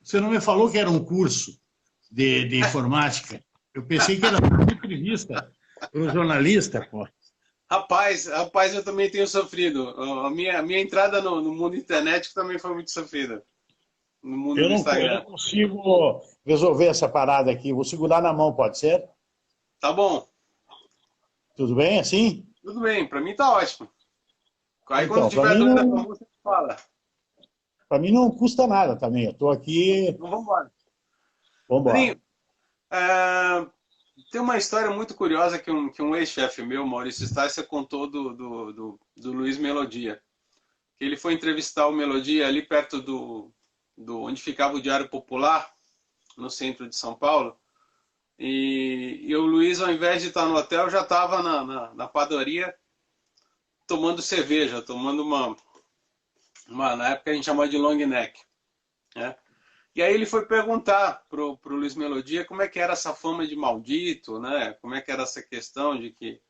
você não me falou que era um curso de informática. Eu pensei que era uma entrevista para um jornalista, pô. Rapaz, eu também tenho sofrido. A minha entrada no mundo internet também foi muito sofrida. No mundo do Instagram. Eu não consigo resolver essa parada aqui. Vou segurar na mão, pode ser? Tá bom. Tudo bem assim? Tudo bem, para mim tá ótimo. Aí então, quando tiver dúvida, você fala. Para mim não custa nada também. Eu estou aqui. Então vamos embora. Vamos embora. Tem uma história muito curiosa que um ex-chefe meu, Maurício Sticer, contou do Luiz Melodia. Que ele foi entrevistar o Melodia ali perto do onde ficava o Diário Popular, no centro de São Paulo. E o Luiz, ao invés de estar no hotel, já estava na padaria tomando cerveja, tomando na época a gente chamava de long neck, né? E aí ele foi perguntar pro Luiz Melodia como é que era essa fama de maldito, né? Como é que era essa questão de que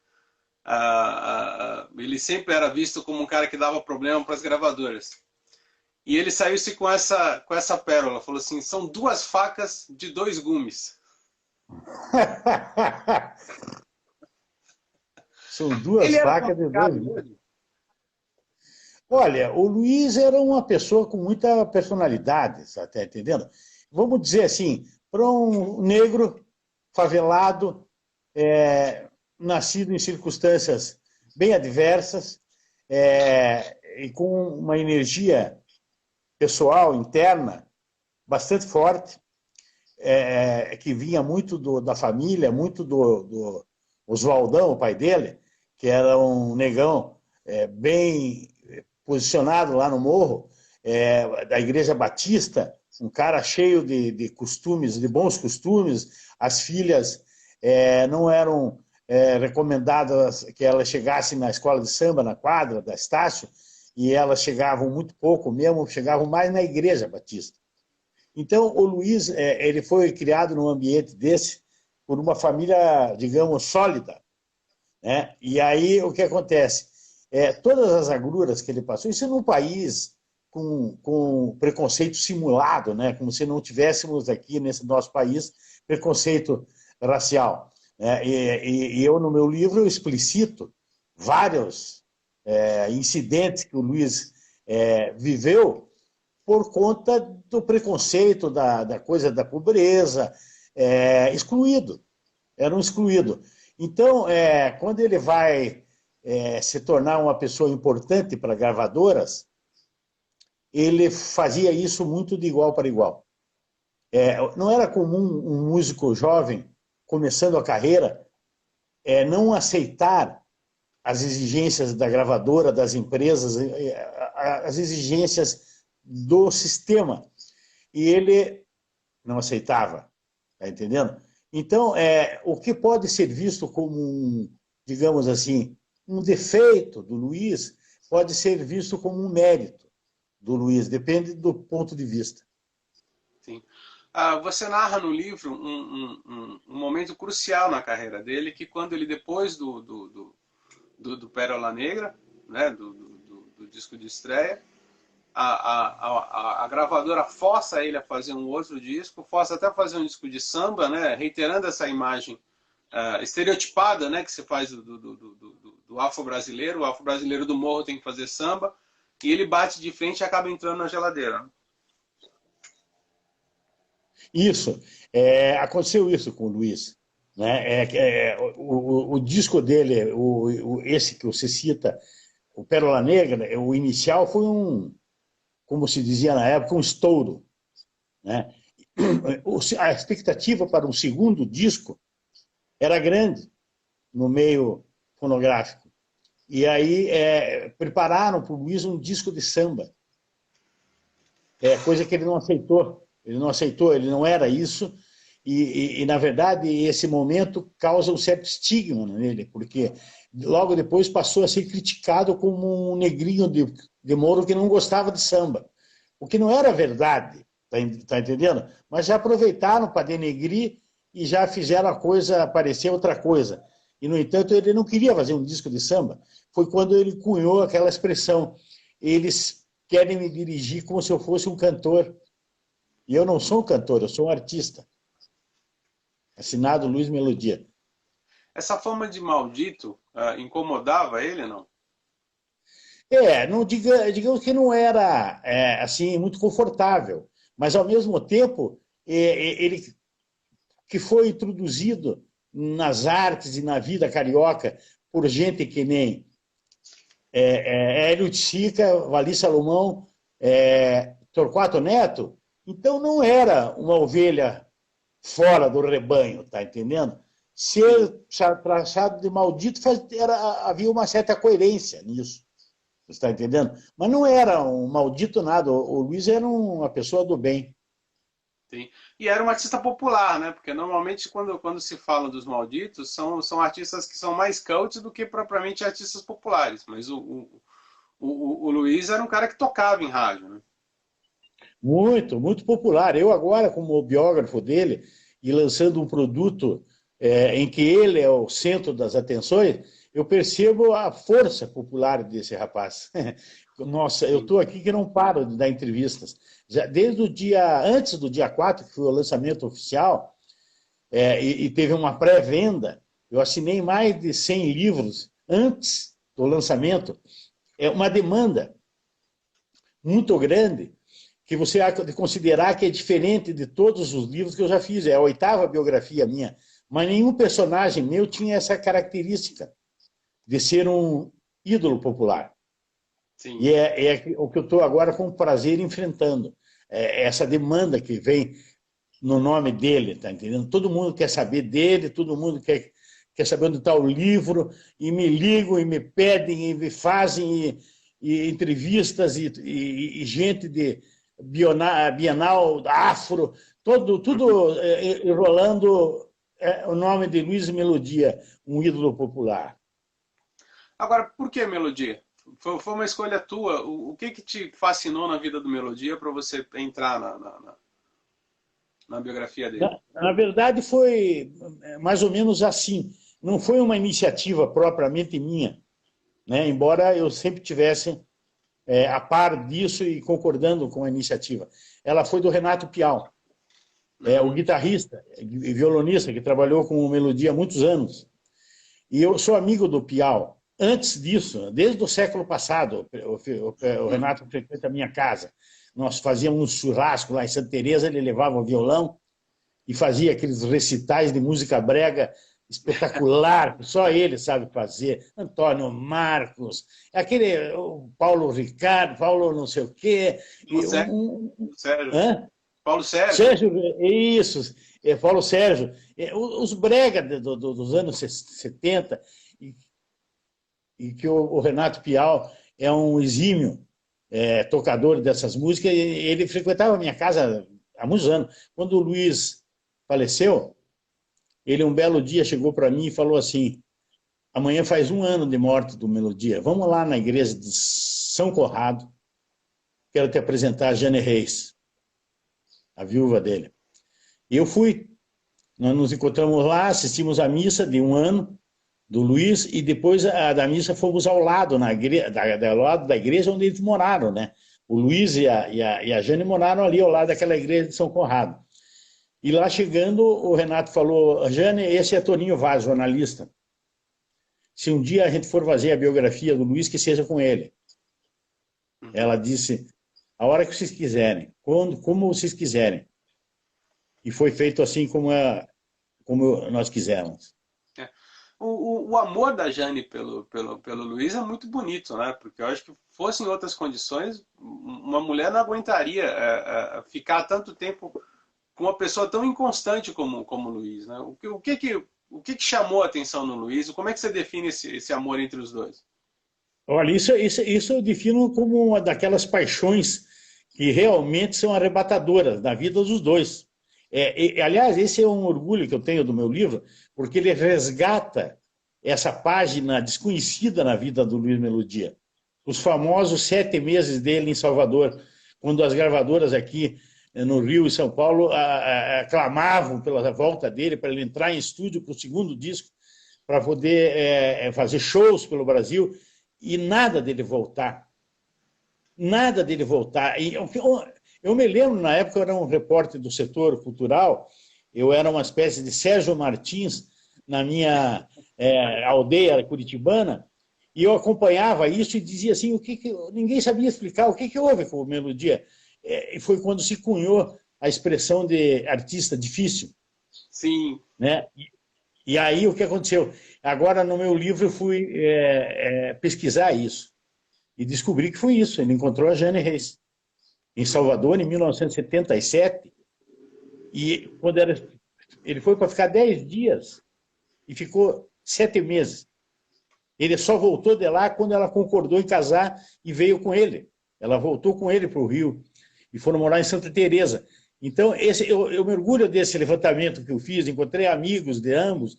ele sempre era visto como um cara que dava problema para as gravadoras. E ele saiu-se com essa pérola, falou assim, são 2 facas de 2 gumes. São 2 facas de 2 gumes. Olha, o Luiz era uma pessoa com muita personalidade, você está entendendo? Vamos dizer assim, para um negro favelado, nascido em circunstâncias bem adversas, e com uma energia pessoal, interna, bastante forte, que vinha muito da família, muito do Oswaldão, o pai dele, que era um negão bem posicionado lá no morro, da Igreja Batista, um cara cheio de costumes, de bons costumes. As filhas não eram recomendadas que elas chegassem na escola de samba, na quadra da Estácio, e elas chegavam muito pouco mesmo, chegavam mais na Igreja Batista. Então, o Luiz, ele foi criado num ambiente desse, por uma família, digamos, sólida, né? E aí, o que acontece? Todas as agruras que ele passou, isso num país com preconceito simulado, né? Como se não tivéssemos aqui nesse nosso país preconceito racial, né? E eu, no meu livro, eu explicito vários incidentes que o Luiz viveu por conta do preconceito, da coisa da pobreza, excluído, era um excluído. Então, quando ele vai se tornar uma pessoa importante para gravadoras, ele fazia isso muito de igual para igual. Não era comum um músico jovem, começando a carreira, não aceitar as exigências da gravadora, das empresas, as exigências do sistema. E ele não aceitava, tá entendendo? Então, o que pode ser visto como digamos assim, um defeito do Luiz pode ser visto como um mérito do Luiz, depende do ponto de vista. Sim. Você narra no livro um momento crucial na carreira dele, que quando ele, depois do Pérola Negra, né, do disco de estreia, a gravadora força ele a fazer um outro disco, força até a fazer um disco de samba, né, reiterando essa imagem estereotipada, né, que se faz do afro-brasileiro. O afro-brasileiro do morro tem que fazer samba, e ele bate de frente e acaba entrando na geladeira. Isso. Aconteceu isso com o Luiz, né? O disco dele, esse que você cita, o Pérola Negra, o inicial foi como se dizia na época, um estouro, né? A expectativa para um segundo disco era grande no meio fonográfico. E aí prepararam para o Luiz um disco de samba. Coisa que ele não aceitou. Ele não aceitou, ele não era isso. E na verdade, esse momento causa um certo estigma nele, porque logo depois passou a ser criticado como um negrinho de morro que não gostava de samba. O que não era verdade, tá entendendo? Mas já aproveitaram para denegrir e já fizeram a coisa parecer outra coisa. E, no entanto, ele não queria fazer um disco de samba. Foi quando ele cunhou aquela expressão. Eles querem me dirigir como se eu fosse um cantor. E eu não sou um cantor, eu sou um artista. Assinado Luiz Melodia. Essa fama de maldito incomodava ele, não? Não digamos que não era assim muito confortável, mas ao mesmo tempo ele que foi introduzido nas artes e na vida carioca por gente que nem Hélio de Sica, Vali Salomão, Torquato Neto, então não era uma ovelha fora do rebanho, tá entendendo? Ser traçado de maldito havia uma certa coerência nisso, você está entendendo? Mas não era um maldito nada, o Luiz era uma pessoa do bem. Sim. E era um artista popular, né? Porque normalmente quando se fala dos malditos, são artistas que são mais cult do que propriamente artistas populares. Mas o Luiz era um cara que tocava em rádio, né? Muito, muito popular. Eu agora, como biógrafo dele, e lançando um produto em que ele é o centro das atenções, eu percebo a força popular desse rapaz. Nossa, eu estou aqui que não paro de dar entrevistas. Já desde antes do dia 4, que foi o lançamento oficial, e teve uma pré-venda, eu assinei mais de 100 livros antes do lançamento. É uma demanda muito grande, que você há de considerar que é diferente de todos os livros que eu já fiz. É a 8ª biografia minha, mas nenhum personagem meu tinha essa característica de ser um ídolo popular. Sim. E é o que eu estou agora com prazer enfrentando. Essa demanda que vem no nome dele, tá entendendo? Todo mundo quer saber dele, todo mundo quer saber onde está o livro, e me ligam, e me pedem, e me fazem e entrevistas, e gente de Bienal, Afro, tudo enrolando o nome de Luiz Melodia, um ídolo popular. Agora, por que Melodia? Foi uma escolha tua. O que te fascinou na vida do Melodia para você entrar na biografia dele? Na verdade, foi mais ou menos assim. Não foi uma iniciativa propriamente minha, né? Embora eu sempre tivesse a par disso e concordando com a iniciativa. Ela foi do Renato Piau, o guitarrista e violonista que trabalhou com o Melodia há muitos anos. E eu sou amigo do Piau. Antes disso, desde o século passado, o Renato frequenta a minha casa. Nós fazíamos um churrasco lá em Santa Teresa, ele levava o violão e fazia aqueles recitais de música brega espetacular, que só ele sabe fazer. Antônio Marcos, o Paulo Ricardo, Paulo não sei o quê. Sérgio. Paulo Sérgio. Sérgio, isso, Paulo Sérgio. Os brega dos anos 70, e que o Renato Piau é um exímio tocador dessas músicas, e ele frequentava a minha casa há muitos anos. Quando o Luiz faleceu, ele um belo dia chegou para mim e falou assim: amanhã faz 1 ano de morte do Melodia, vamos lá na igreja de São Conrado, quero te apresentar a Jane Reis, a viúva dele. E eu fui, nós nos encontramos lá, assistimos a missa de 1 ano do Luiz, e depois da missa fomos ao lado, ao lado da igreja onde eles moraram, né? O Luiz e a Jane moraram ali ao lado daquela igreja de São Conrado. E lá chegando, o Renato falou: Jane, esse é Toninho Vaz, jornalista. Se um dia a gente for fazer a biografia do Luiz, que seja com ele. Ela disse: a hora que vocês quiserem, como vocês quiserem. E foi feito assim como nós quisemos. O amor da Jane pelo Luiz é muito bonito, né? Porque eu acho que fosse em outras condições, uma mulher não aguentaria ficar tanto tempo com uma pessoa tão inconstante como o Luiz, né? O que chamou a atenção no Luiz? Como é que você define esse amor entre os dois? Olha, isso eu defino como uma daquelas paixões que realmente são arrebatadoras na vida dos dois. Aliás, esse é um orgulho que eu tenho do meu livro, porque ele resgata essa página desconhecida na vida do Luiz Melodia. Os famosos 7 meses dele em Salvador, quando as gravadoras aqui no Rio e São Paulo clamavam pela volta dele, para ele entrar em estúdio para o 2º disco, para poder fazer shows pelo Brasil, e nada dele voltar. nada dele voltar. E eu me lembro, na época, eu era um repórter do setor cultural, eu era uma espécie de Sérgio Martins na minha aldeia curitibana, e eu acompanhava isso e dizia assim, ninguém sabia explicar o que houve com o Melodia. E foi quando se cunhou a expressão de artista difícil. Sim. Né? E aí o que aconteceu? Agora, no meu livro, eu fui pesquisar isso e descobri que foi isso. Ele encontrou a Jane Reis em Salvador, em 1977, e quando ele foi para ficar 10 dias e ficou 7 meses. Ele só voltou de lá quando ela concordou em casar e veio com ele. Ela voltou com ele para o Rio e foram morar em Santa Teresa. Então, eu me orgulho desse levantamento que eu fiz, encontrei amigos de ambos,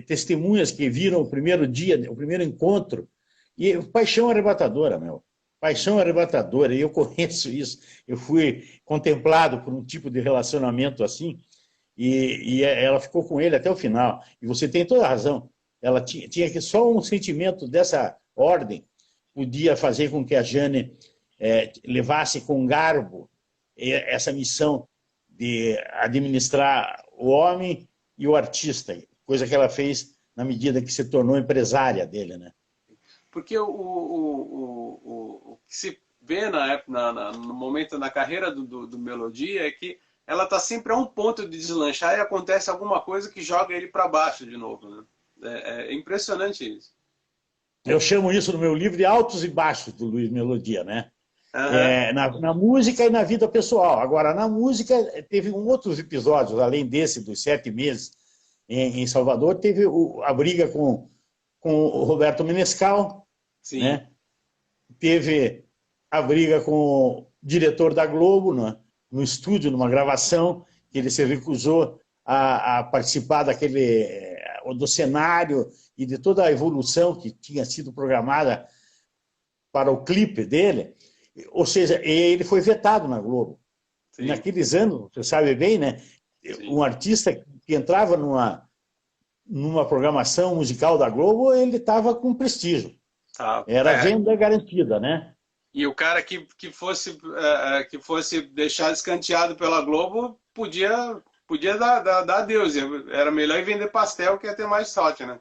testemunhas que viram o primeiro dia, o primeiro encontro, e paixão arrebatadora, meu. Paixão arrebatadora, e eu conheço isso. Eu fui contemplado por um tipo de relacionamento assim, e ela ficou com ele até o final. E você tem toda a razão. Ela tinha que só um sentimento dessa ordem podia fazer com que a Jane levasse com garbo essa missão de administrar o homem e o artista, coisa que ela fez na medida que se tornou empresária dele, né? Porque o que se vê no momento na carreira do Melodia é que ela está sempre a um ponto de deslanchar e acontece alguma coisa que joga ele para baixo de novo, né? É impressionante isso. Eu chamo isso no meu livro de altos e baixos do Luiz Melodia, né? Uhum. Na música e na vida pessoal. Agora, na música, teve outros episódios, além desse dos 7 meses em Salvador, teve a briga com o Roberto Menescal, Sim. Né? Teve a briga com o diretor da Globo no estúdio, numa gravação, que ele se recusou a participar do cenário e de toda a evolução que tinha sido programada para o clipe dele. Ou seja, ele foi vetado na Globo. Sim. Naqueles anos, você sabe bem, né? Sim. Um artista que entrava numa programação musical da Globo, ele estava com prestígio. Era venda garantida, né? E o cara que fosse deixado escanteado pela Globo podia dar adeus. Era melhor ir vender pastel que ia ter mais sorte, né?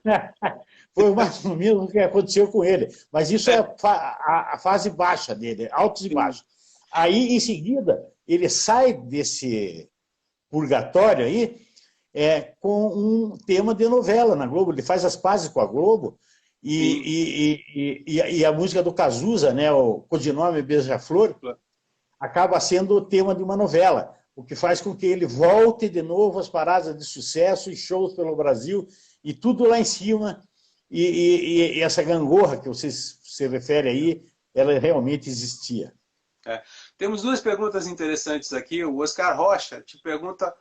Foi mais ou menos o que aconteceu com ele. Mas isso é a fase baixa dele, altos e baixos. Aí, em seguida, ele sai desse purgatório aí com um tema de novela na Globo. Ele faz as pazes com a Globo e a música do Cazuza, né, o codinome Beija-Flor, acaba sendo o tema de uma novela, o que faz com que ele volte de novo às paradas de sucesso e shows pelo Brasil, e tudo lá em cima. E essa gangorra que você se refere aí, ela realmente existia. Temos 2 perguntas interessantes aqui. O Oscar Rocha te pergunta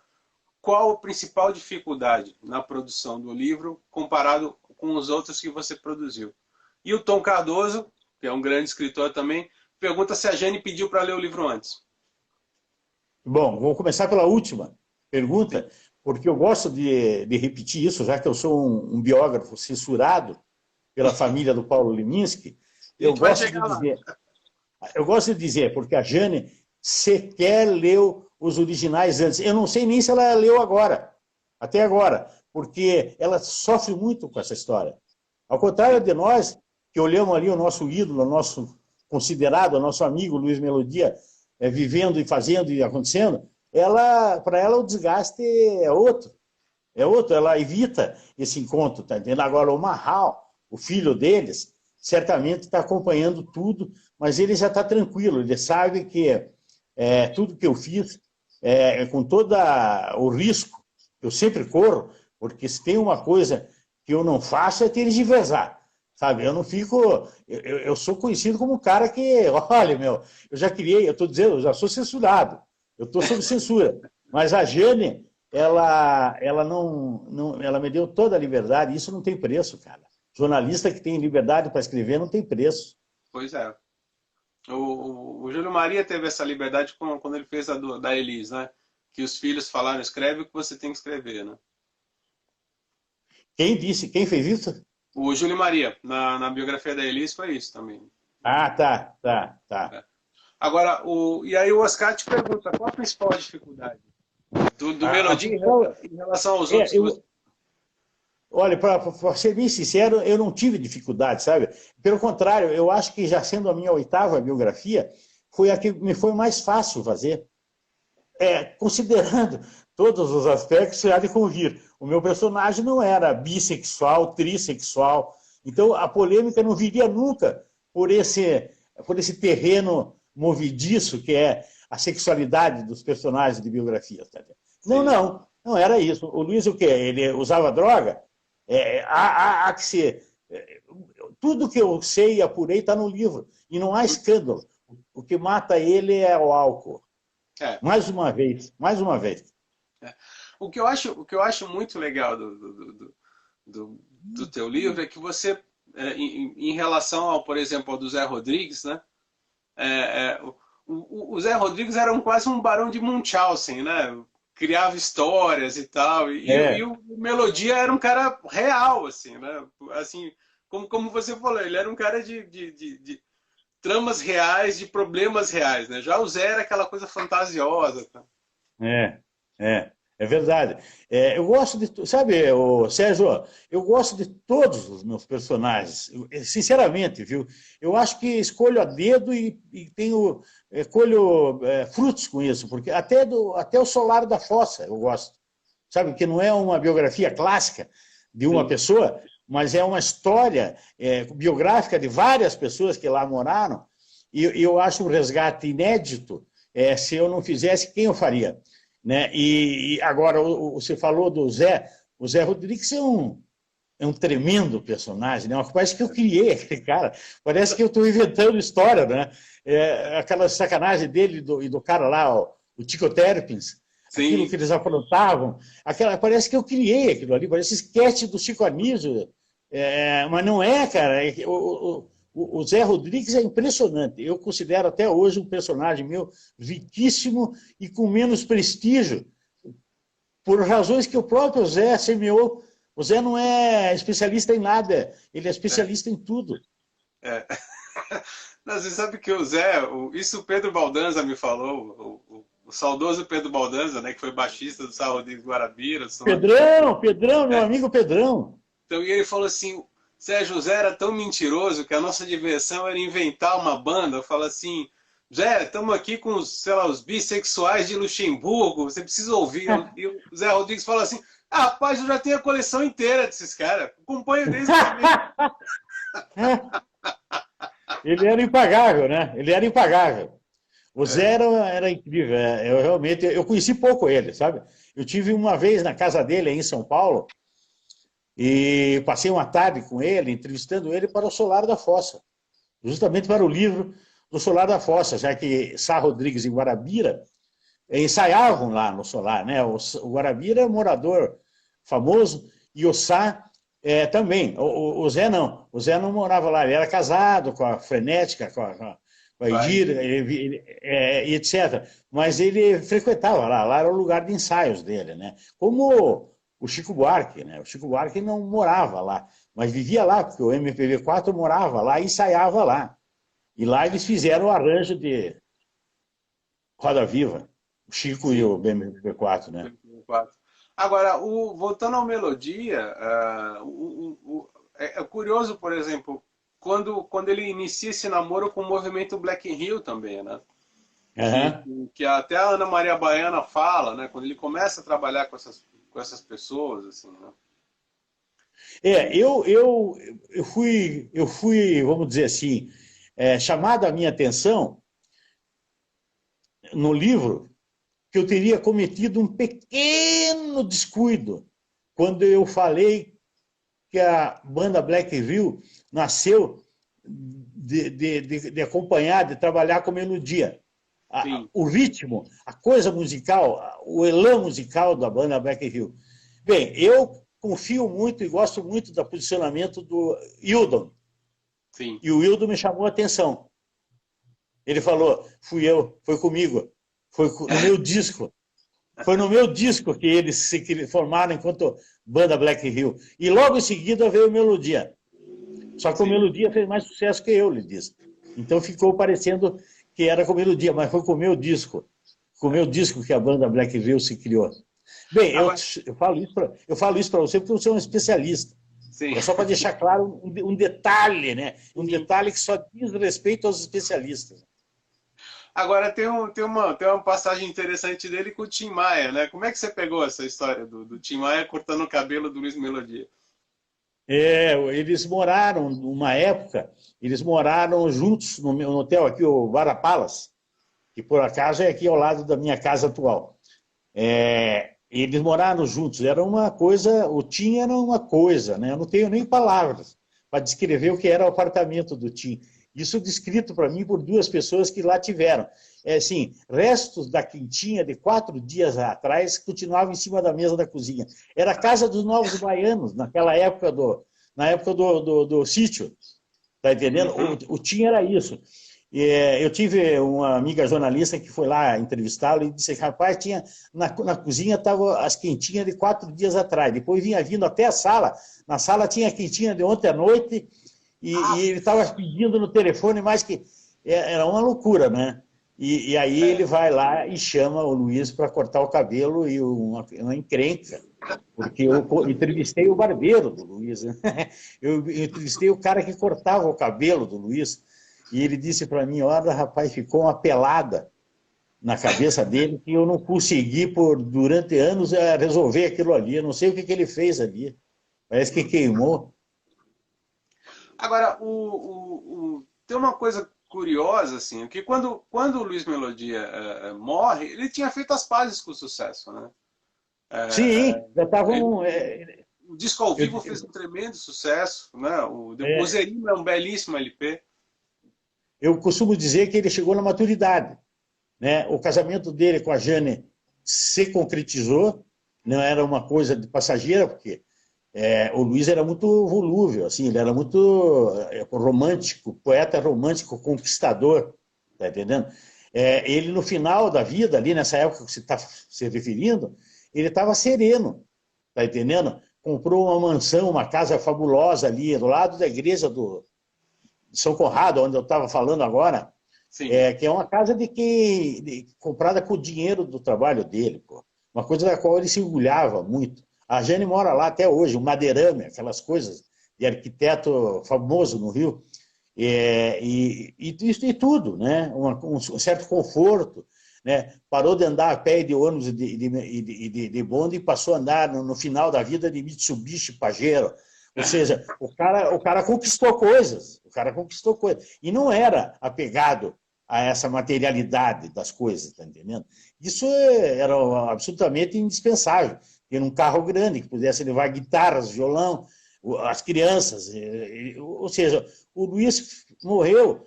qual a principal dificuldade na produção do livro comparado com os outros que você produziu. E o Tom Cardoso, que é um grande escritor também, pergunta se a Jane pediu para ler o livro antes. Bom, vou começar pela última pergunta, porque eu gosto de repetir isso, já que eu sou um biógrafo censurado pela família do Paulo Leminski. Eu gosto de dizer, porque a Jane sequer leu os originais antes. Eu não sei nem se ela leu agora, até agora, porque ela sofre muito com essa história. Ao contrário de nós, que olhamos ali o nosso ídolo, o nosso considerado, o nosso amigo Luiz Melodia, vivendo e fazendo e acontecendo, para ela o desgaste é outro. Ela evita esse encontro, tá entendendo? Agora, o Marral, o filho deles, certamente está acompanhando tudo, mas ele já está tranquilo, ele sabe que tudo que eu fiz, com todo o risco, eu sempre corro, porque se tem uma coisa que eu não faço é tergiversar, sabe? Eu não fico... Eu sou conhecido como um cara que, olha, meu, eu estou dizendo, eu já sou censurado, eu estou sob censura, mas a Jane, ela me deu toda a liberdade, e isso não tem preço, cara. Jornalista que tem liberdade para escrever não tem preço. Pois é. O Júlio Maria teve essa liberdade quando ele fez a da Elis, né? Que os filhos falaram, escreve o que você tem que escrever, né? Quem fez isso? O Júlio Maria, na biografia da Elis, foi isso também. Ah, tá. Agora, e aí o Oscar te pergunta, qual a principal dificuldade do Melodia em relação aos outros? Olha, para ser bem sincero, eu não tive dificuldade, sabe? Pelo contrário, eu acho que já sendo a minha 8ª biografia, foi a que me foi mais fácil fazer. Considerando todos os aspectos, há de convir. O meu personagem não era bissexual, trissexual. Então, a polêmica não viria nunca por esse terreno movediço que é a sexualidade dos personagens de biografias. Tá? Não era isso. O Luiz, o quê? Ele usava droga? Há que ser... Tudo que eu sei e apurei está no livro. E não há escândalo. O que mata ele é o álcool. Mais uma vez. O que eu acho muito legal do teu livro é que você, em relação ao, por exemplo, ao do Zé Rodrigues, né? O Zé Rodrigues era quase um barão de Munchausen, né? Criava histórias e tal. E o Melodia era um cara real, assim, né? Assim, como você falou, ele era um cara de tramas reais, de problemas reais, né? Já o Zé era aquela coisa fantasiosa. Tá? É verdade. Eu gosto de... Sabe, Sérgio, eu gosto de todos os meus personagens, sinceramente, viu? Eu acho que escolho a dedo e colho frutos com isso, porque até o Solar da Fossa eu gosto. Sabe, que não é uma biografia clássica de uma pessoa, mas é uma história biográfica de várias pessoas que lá moraram, e eu acho um resgate inédito. Se eu não fizesse, quem eu faria? Né? E agora, você falou do Zé. O Zé Rodrigues é um tremendo personagem, né? Parece que eu criei aquele cara. Parece que eu estou inventando história, né? Aquela sacanagem dele e do cara lá, o Tico Terpins, aquilo que eles aprontavam. Parece que eu criei aquilo ali, parece esquete do Chico Anísio. Mas não é, cara. O Zé Rodrigues é impressionante. Eu considero até hoje um personagem meu riquíssimo e com menos prestígio, por razões que o próprio Zé semeou. O Zé não é especialista em nada, ele é especialista em tudo. Você sabe que o Zé, isso o Pedro Baldanza me falou, o saudoso Pedro Baldanza, né, que foi baixista do Zé Rodrigues Guarabira. Pedrão, meu amigo Pedrão. Então, e ele falou assim, Sérgio, Zé era tão mentiroso que a nossa diversão era inventar uma banda. Eu falo assim, Zé, estamos aqui com os bissexuais de Luxemburgo, você precisa ouvir. E o Zé Rodrigues fala assim, rapaz, eu já tenho a coleção inteira desses caras, acompanho desde Ele era impagável, né? Ele era impagável. O Zé era incrível. Eu conheci pouco ele, sabe? Eu tive uma vez na casa dele, em São Paulo, e passei uma tarde com ele, entrevistando ele para o Solar da Fossa, justamente para o livro do Solar da Fossa, já que Sá Rodrigues e Guarabira ensaiavam lá no Solar, né? O Guarabira é um morador famoso e o Sá também. O Zé não. O Zé não morava lá, ele era casado com a Frenética, com a Idira, e etc. Mas ele frequentava lá era o lugar de ensaios dele, né? Como o Chico Buarque, né? O Chico Buarque não morava lá, mas vivia lá, porque o MPB4 morava lá e ensaiava lá. E lá eles fizeram o arranjo de Roda Viva, o Chico e o MPB4, né? Agora, voltando ao Melodia, é curioso, por exemplo, quando ele inicia esse namoro com o movimento Black in Rio também, né? Que até a Ana Maria Baiana fala, né? Quando ele começa a trabalhar com essas pessoas, assim, né? Eu fui, vamos dizer assim, chamado a minha atenção no livro que eu teria cometido um pequeno descuido quando eu falei que a banda Black Rio nasceu de acompanhar, de trabalhar com melodia. O ritmo, a coisa musical, o elan musical da banda Black Rio. Bem, eu confio muito e gosto muito do posicionamento do Hildon. E o Hildon me chamou a atenção. Ele falou, fui eu, foi comigo, foi no meu disco. Foi no meu disco que eles se formaram enquanto banda Black Rio. E logo em seguida veio o Melodia. Só que o Melodia fez mais sucesso que eu, ele disse. Então ficou parecendo que era com melodia, mas foi com o meu disco. Com o meu disco que a banda Black Veil se criou. Bem, eu falo isso para você porque você é um especialista. Sim. É só para deixar claro um detalhe, né? Um detalhe que só diz respeito aos especialistas. Agora, tem uma passagem interessante dele com o Tim Maia, né? Como é que você pegou essa história do Tim Maia cortando o cabelo do Luiz Melodia? Eles moraram, numa época, eles moraram juntos no hotel aqui, o Vara Palace, que por acaso é aqui ao lado da minha casa atual. Eles moraram juntos, era uma coisa, o Tim era uma coisa, né? Eu não tenho nem palavras para descrever o que era o apartamento do Tim. Isso descrito para mim por duas pessoas que lá tiveram. Assim, restos da quentinha de 4 dias atrás continuavam em cima da mesa da cozinha. Era a casa dos novos baianos, naquela época do sítio. Tá entendendo? O Tim era isso. Eu tive uma amiga jornalista que foi lá entrevistá-lo e disse que, rapaz, tinha, na cozinha estavam as quentinhas de 4 dias atrás. Depois vinha vindo até a sala. Na sala tinha a quentinha de ontem à noite e ele estava pedindo no telefone, mas que era uma loucura, né? E aí ele vai lá e chama o Luiz para cortar o cabelo e uma encrenca, porque eu entrevistei o barbeiro do Luiz, né? Eu entrevistei o cara que cortava o cabelo do Luiz. E ele disse para mim, olha, rapaz, ficou uma pelada na cabeça dele que eu não consegui, durante anos, resolver aquilo ali. Eu não sei o que ele fez ali. Parece que queimou. Agora, tem uma coisa curiosa, assim, que quando o Luiz Melodia morre, ele tinha feito as pazes com o sucesso, né? Sim, já estavam... O disco ao vivo fez um tremendo sucesso, né? O Buzerino é um belíssimo LP. Eu costumo dizer que ele chegou na maturidade, né? O casamento dele com a Jane se concretizou, não era uma coisa de passageira, porque o Luiz era muito volúvel, assim, ele era muito romântico, poeta romântico, conquistador, tá entendendo? Ele, no final da vida, ali nessa época que você está se referindo, ele estava sereno, tá entendendo? Comprou uma mansão, uma casa fabulosa ali, do lado da igreja de São Conrado, onde eu estava falando agora, que é uma casa comprada com o dinheiro do trabalho dele, pô. Uma coisa da qual ele se orgulhava muito. A Jane mora lá até hoje, o madeirame, aquelas coisas de arquiteto famoso no Rio, e tudo, né? Um certo conforto, né? Parou de andar a pé de ônibus e de bonde e passou a andar no final da vida de Mitsubishi Pajero. Ou seja, o cara conquistou coisas, e não era apegado a essa materialidade das coisas, tá entendendo? Isso era absolutamente indispensável, ter um carro grande que pudesse levar guitarras, violão, as crianças, ou seja, o Luiz morreu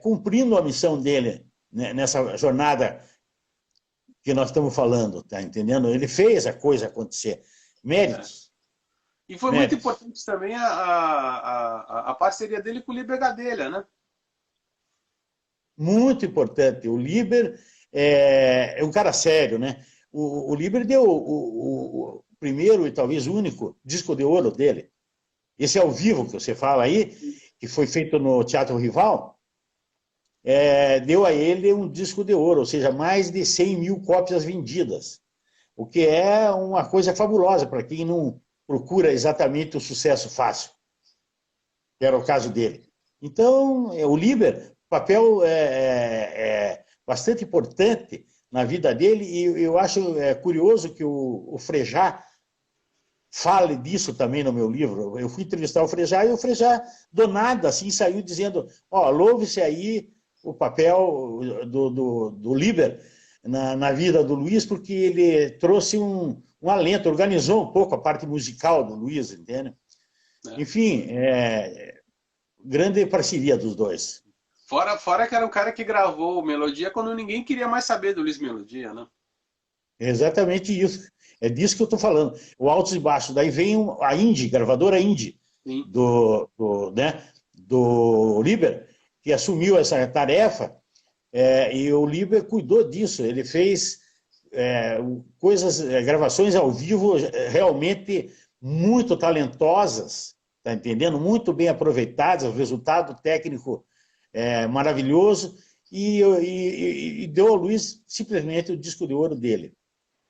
cumprindo a missão dele, né, nessa jornada que nós estamos falando, tá entendendo? Ele fez a coisa acontecer. Méritos. E foi muito importante também a parceria dele com o Liber Gadelha, né? Muito importante. O Liber é um cara sério, né? O Liber deu o primeiro e talvez único disco de ouro dele. Esse ao vivo que você fala aí, que foi feito no Teatro Rival, deu a ele um disco de ouro, ou seja, mais de 100 mil cópias vendidas. O que é uma coisa fabulosa para quem não procura exatamente o sucesso fácil, que era o caso dele. Então, o Liber, papel bastante importante na vida dele, e eu acho curioso que o Frejá fale disso também no meu livro. Eu fui entrevistar o Frejá, e o Frejá, do nada, assim, saiu dizendo, louve-se aí o papel do Liber na vida do Luiz, porque ele trouxe um alento, organizou um pouco a parte musical do Luiz, entende? Enfim, grande parceria dos dois. Fora que era um cara que gravou Melodia quando ninguém queria mais saber do Luiz Melodia, né? Exatamente isso. É disso que eu estou falando. O altos e baixos. Daí vem a Indie, gravadora Indie, do Liber, que assumiu essa tarefa, e o Liber cuidou disso. Ele fez gravações ao vivo realmente muito talentosas, tá entendendo? Muito bem aproveitadas, o resultado técnico maravilhoso, e deu ao Luiz simplesmente o disco de ouro dele.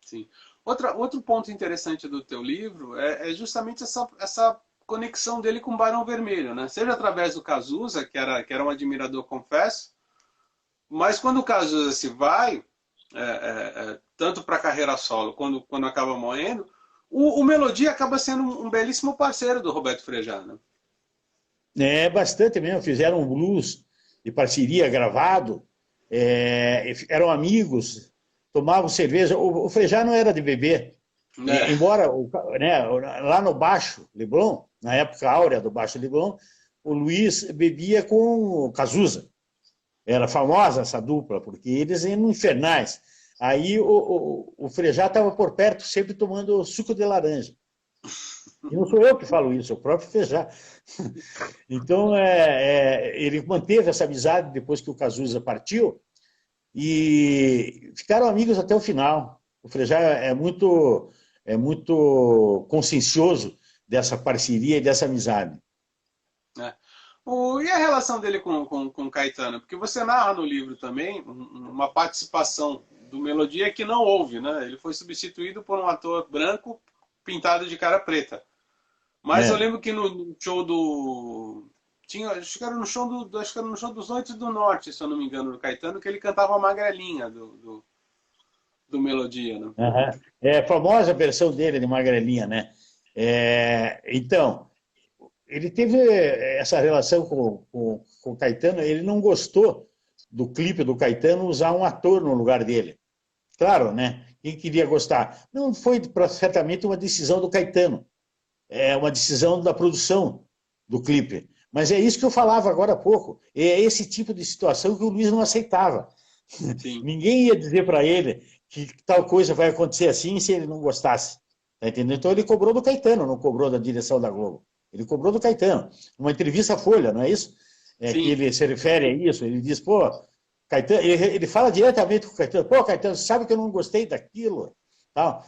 Sim. Outro ponto interessante do teu livro é justamente essa conexão dele com o Barão Vermelho, né? Seja através do Cazuza, que era um admirador, confesso, mas quando o Cazuza se vai, tanto para a carreira solo quando acaba morrendo, o Melodia acaba sendo um belíssimo parceiro do Roberto Frejá, né? É, bastante mesmo. Fizeram um blues de parceria gravado, eram amigos, tomavam cerveja. O Frejá não era de beber, embora né, lá no Baixo Leblon, na época áurea do Baixo Leblon, o Luiz bebia com o Cazuza. Era famosa essa dupla, porque eles eram infernais. Aí o Frejá estava por perto, sempre tomando suco de laranja. E não sou eu que falo isso, é o próprio Frejá. Então, ele manteve essa amizade depois que o Cazuza partiu e ficaram amigos até o final. O Frejá é muito consciencioso dessa parceria e dessa amizade. E a relação dele com Caetano? Porque você narra no livro também uma participação do Melodia que não houve, né? Ele foi substituído por um ator branco pintado de cara preta. Mas eu lembro que no show do... acho que era no show dos Noites do Norte, se eu não me engano, do Caetano, que ele cantava a Magrelinha do Melodia, né? Uhum. É a famosa versão dele de Magrelinha, né? Então, ele teve essa relação com o Caetano, ele não gostou do clipe do Caetano usar um ator no lugar dele. Claro, né? Quem queria gostar? Não foi certamente uma decisão do Caetano, é uma decisão da produção do clipe. Mas é isso que eu falava agora há pouco. É esse tipo de situação que o Luiz não aceitava. Sim. Ninguém ia dizer para ele que tal coisa vai acontecer assim se ele não gostasse. Tá entendendo? Então ele cobrou do Caetano, não cobrou da direção da Globo. Ele cobrou do Caetano. Uma entrevista à Folha, não é isso? Que ele se refere a isso. Ele diz, pô, Caetano, ele fala diretamente com o Caetano, pô, Caetano, sabe que eu não gostei daquilo? Tal.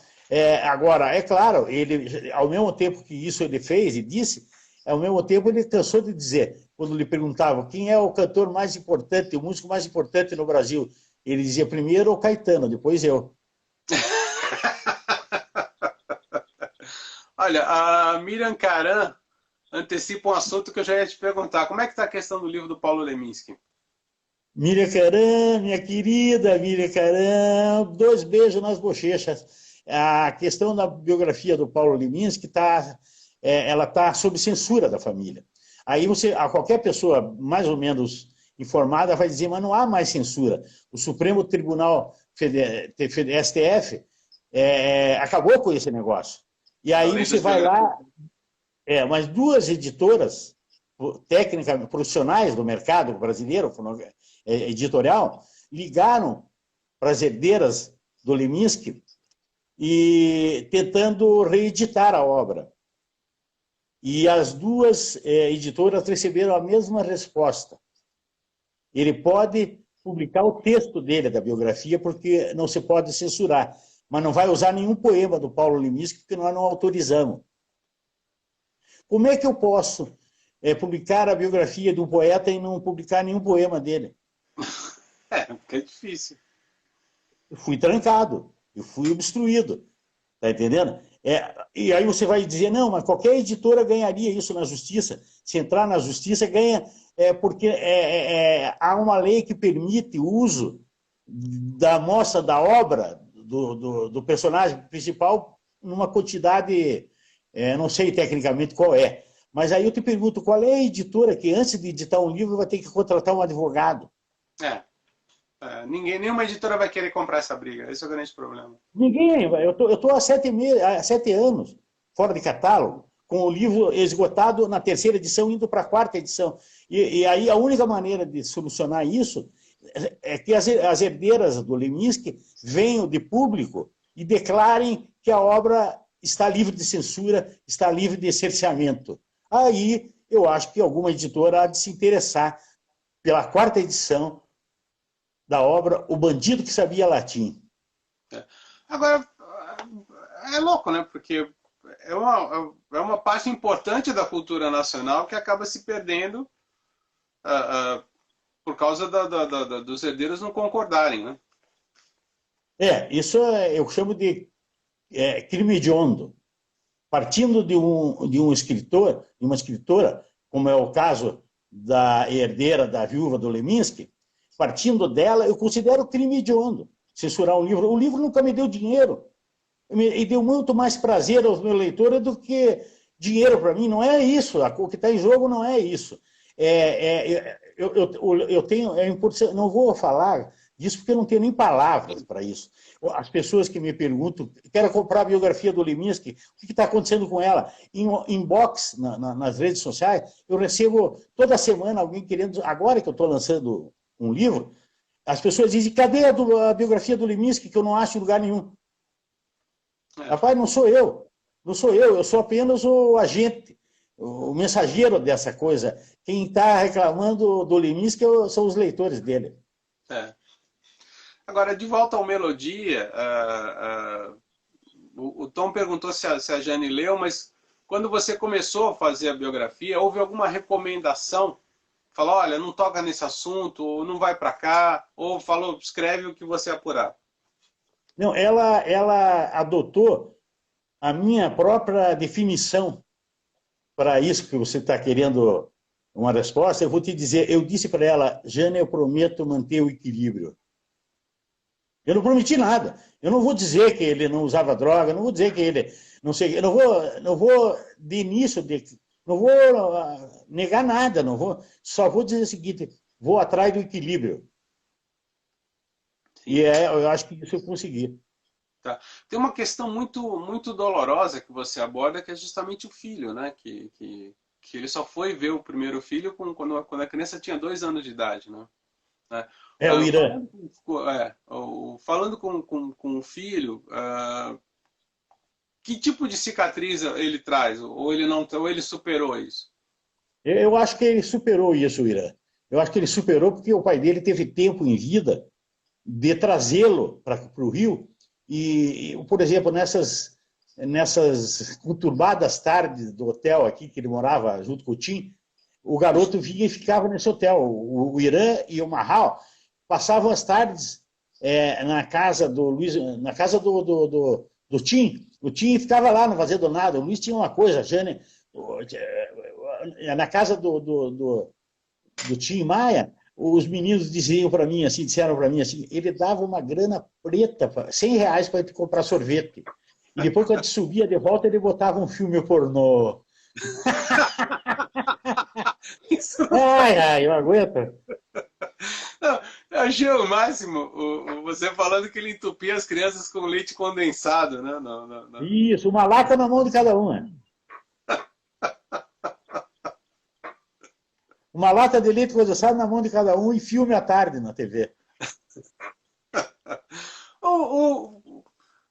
Agora, é claro, ele, ao mesmo tempo que isso ele fez e disse, ao mesmo tempo ele cansou de dizer, quando lhe perguntavam quem é o cantor mais importante, o músico mais importante no Brasil, ele dizia primeiro o Caetano, depois eu. Olha, a Miriam Caran antecipa um assunto que eu já ia te perguntar. Como é que está a questão do livro do Paulo Leminski? Miriam Caran, minha querida Miriam Caran, 2 beijos nas bochechas. A questão da biografia do Paulo Leminski ela está sob censura da família. Aí qualquer pessoa mais ou menos informada vai dizer, mas não há mais censura. O Supremo Tribunal STF acabou com esse negócio. E aí você vai lá, mas 2 editoras técnicas, profissionais do mercado brasileiro, editorial, ligaram para as herdeiras do Leminski e tentando reeditar a obra. E as 2 editoras receberam a mesma resposta. Ele pode publicar o texto dele, da biografia, porque não se pode censurar, mas não vai usar nenhum poema do Paulo Leminski, porque nós não autorizamos. Como é que eu posso publicar a biografia de um poeta e não publicar nenhum poema dele? Porque é difícil. Eu fui trancado, eu fui obstruído, tá entendendo? E aí você vai dizer, não, mas qualquer editora ganharia isso na justiça. Se entrar na justiça, ganha, porque há uma lei que permite o uso da amostra da obra do personagem principal numa quantidade, não sei tecnicamente qual é, mas aí eu te pergunto, qual é a editora que antes de editar um livro vai ter que contratar um advogado? Nenhuma editora vai querer comprar essa briga. Esse é o grande problema. Ninguém. Eu estou há 7 anos fora de catálogo, com o livro esgotado na 3ª edição, indo para a 4ª edição. E aí a única maneira de solucionar isso é que as herdeiras do Leminski venham de público e declarem que a obra está livre de censura, está livre de cerceamento. Aí eu acho que alguma editora há de se interessar pela 4ª edição da obra O Bandido que Sabia Latim. Agora, é louco, né? Porque é uma parte importante da cultura nacional que acaba se perdendo por causa dos herdeiros não concordarem, né? Isso eu chamo de crime hediondo. Partindo de um escritor, de uma escritora, como é o caso da herdeira da viúva do Leminski, partindo dela, eu considero crime hediondo censurar um livro. O livro nunca me deu dinheiro. E deu muito mais prazer aos meus leitores do que dinheiro para mim. Não é isso. O que está em jogo não é isso. Eu tenho, não vou falar disso porque eu não tenho nem palavras para isso. As pessoas que me perguntam, quero comprar a biografia do Leminski, o que está acontecendo com ela? Em inbox, nas redes sociais, eu recebo toda semana alguém querendo, agora que eu estou lançando um livro, as pessoas dizem, cadê a biografia do Leminski, que eu não acho em lugar nenhum? Rapaz, não sou eu, eu sou apenas o agente, o mensageiro dessa coisa. Quem está reclamando do Leminski são os leitores dele. Agora, de volta ao Melodia, o Tom perguntou se a Jane leu, mas quando você começou a fazer a biografia, houve alguma recomendação? Falou, olha, não toca nesse assunto, ou não vai para cá, ou falou, escreve o que você apurar. Não, ela adotou a minha própria definição para isso que você está querendo uma resposta. Eu vou te dizer, eu disse para ela, Jane, eu prometo manter o equilíbrio. Eu não prometi nada. Eu não vou dizer que ele não usava droga, não vou dizer que ele não sei, eu não vou de início, não vou negar nada, só vou dizer o seguinte, vou atrás do equilíbrio. E eu acho que isso eu consegui. Tá. Tem uma questão muito dolorosa que você aborda, que é justamente o filho, né? Que ele só foi ver o primeiro filho quando a criança tinha 2 anos de idade, né? O Irã. Falando com o filho, que tipo de cicatriz ele traz? Ou ele superou isso? Eu acho que ele superou isso, Irã. Eu acho que ele superou porque o pai dele teve tempo em vida de trazê-lo para o Rio. E, por exemplo, nessas conturbadas tardes do hotel aqui, que ele morava junto com o Tim, o garoto vinha e ficava nesse hotel. O Irã e o Mahal passavam as tardes na casa do Luiz, na casa do Tim. O Tim ficava lá, não fazendo nada. O Luiz tinha uma coisa, a Jane, na casa do Tim Maia, os meninos disseram para mim assim, ele dava uma grana preta, R$100 para comprar sorvete. E depois, quando subia de volta, ele botava um filme pornô. Ai, eu aguento. Não, eu achei o máximo você falando que ele entupia as crianças com leite condensado, né? Não. Isso, uma lata na mão de cada uma. Uma lata de leite condensado na mão de cada um e filme à tarde na TV.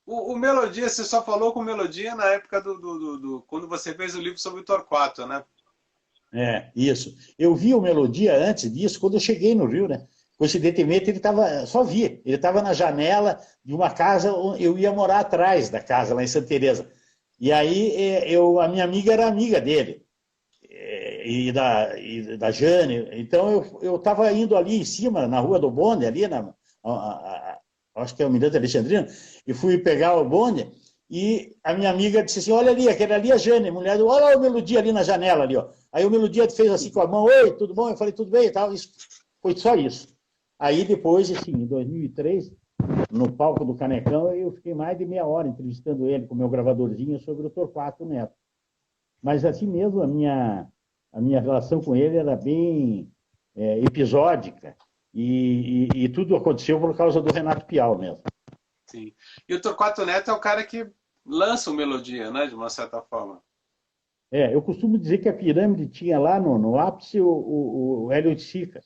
O Melodia, você só falou com Melodia na época quando você fez o livro sobre o Torquato, né? Isso. Eu vi o Melodia antes disso, quando eu cheguei no Rio, né? Coincidentemente, ele estava na janela de uma casa, eu ia morar atrás da casa, lá em Santa Teresa. E aí, a minha amiga era amiga dele. E da Jane. Então, eu estava indo ali em cima, na Rua do Bonde, ali, acho que é o Mirante Alexandrino, e fui pegar o bonde, e a minha amiga disse assim, olha ali, aquele ali é a Jane, mulher, olha o Melodia ali na janela, ali, ó. Aí o Melodia fez assim com a mão, oi, tudo bom? Eu falei, tudo bem e tal. Isso, foi só isso. Aí depois, assim, em 2003, no palco do Canecão, eu fiquei mais de meia hora entrevistando ele com o meu gravadorzinho sobre o Torquato Neto. Mas assim mesmo, a minha relação com ele era bem episódica e tudo aconteceu por causa do Renato Pial mesmo. Sim. E o Torquato Neto é o cara que lança o Melodia, né, de uma certa forma. Eu costumo dizer que a pirâmide tinha lá no ápice o Hélio de Sica.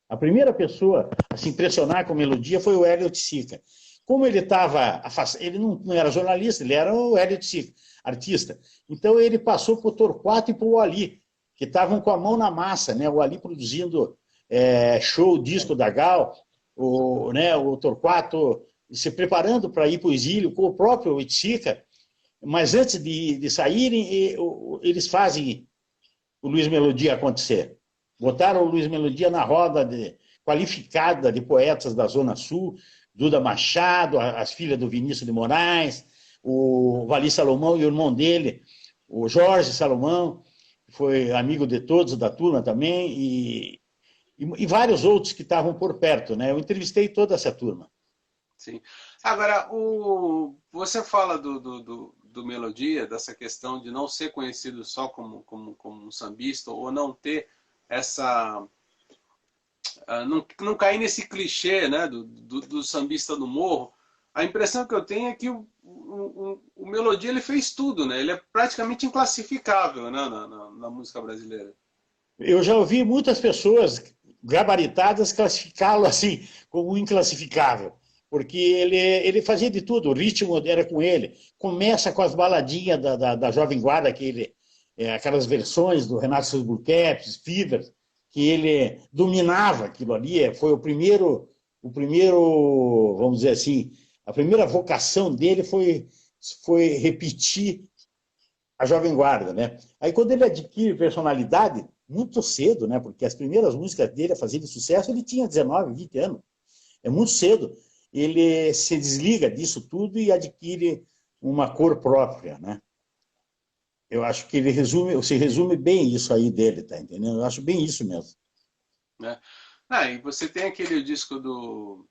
A primeira pessoa a se impressionar com a Melodia foi o Hélio de Sica. Como ele estava afastado, ele não era jornalista, ele era o Hélio de Sica, artista. Então ele passou para o Torquato e para o Ali, que estavam com a mão na massa, né? O Ali produzindo show, disco da Gal, o Torquato se preparando para ir para o exílio com o próprio Itzica, mas antes de saírem, eles fazem o Luiz Melodia acontecer. Botaram o Luiz Melodia na roda qualificada de poetas da Zona Sul, Duda Machado, as filhas do Vinícius de Moraes, o Vali Salomão e o irmão dele, o Jorge Salomão, que foi amigo de todos, da turma também, e vários outros que estavam por perto, né? Eu entrevistei toda essa turma. Sim. Agora, você fala do Melodia, dessa questão de não ser conhecido só como um sambista, ou não ter essa... não cair nesse clichê, né, do sambista do morro. A impressão que eu tenho é que o Melodia ele fez tudo, né? Ele é praticamente inclassificável, né, na música brasileira. Eu já ouvi muitas pessoas gabaritadas classificá-lo assim, como inclassificável, porque ele fazia de tudo, o ritmo era com ele. Começa com as baladinhas da Jovem Guarda, aquelas versões do Renato Seus Burqueps, Fever, que ele dominava aquilo ali, foi o primeiro, vamos dizer assim, a primeira vocação dele foi repetir a Jovem Guarda, né? Aí quando ele adquire personalidade, muito cedo, né? Porque as primeiras músicas dele a fazerem sucesso, ele tinha 19, 20 anos. É muito cedo. Ele se desliga disso tudo e adquire uma cor própria, né? Eu acho que se resume bem isso aí dele, tá entendendo? Eu acho bem isso mesmo. E você tem aquele disco do...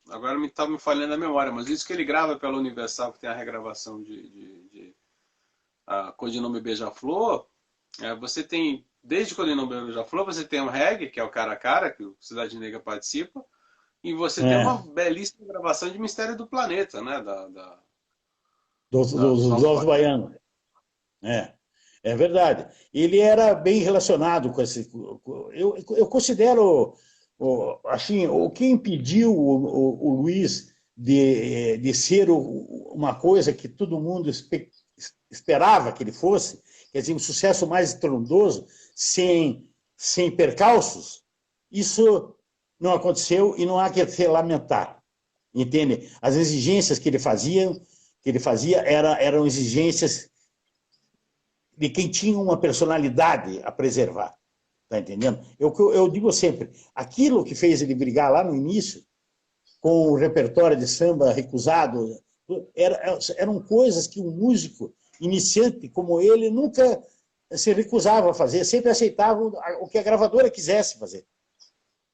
Agora está me falhando a memória, mas isso que ele grava pela Universal, que tem a regravação de Codinome Beija-Flor, você tem, desde Codinome Beija-Flor, você tem o reggae, que é o Cara a Cara, que o Cidade Negra participa, e você tem uma belíssima gravação de Mistério do Planeta, né? Dos Novos Baianos. É verdade. Ele era bem relacionado com esse... Eu considero, assim, o que impediu o Luiz de ser uma coisa que todo mundo esperava que ele fosse, quer dizer, um sucesso mais estrondoso, sem percalços, isso não aconteceu e não há que se lamentar, entende? As exigências que ele fazia eram exigências de quem tinha uma personalidade a preservar, tá entendendo? Eu digo sempre, aquilo que fez ele brigar lá no início, com o repertório de samba recusado, eram coisas que um músico iniciante como ele nunca se recusava a fazer, sempre aceitava o que a gravadora quisesse fazer.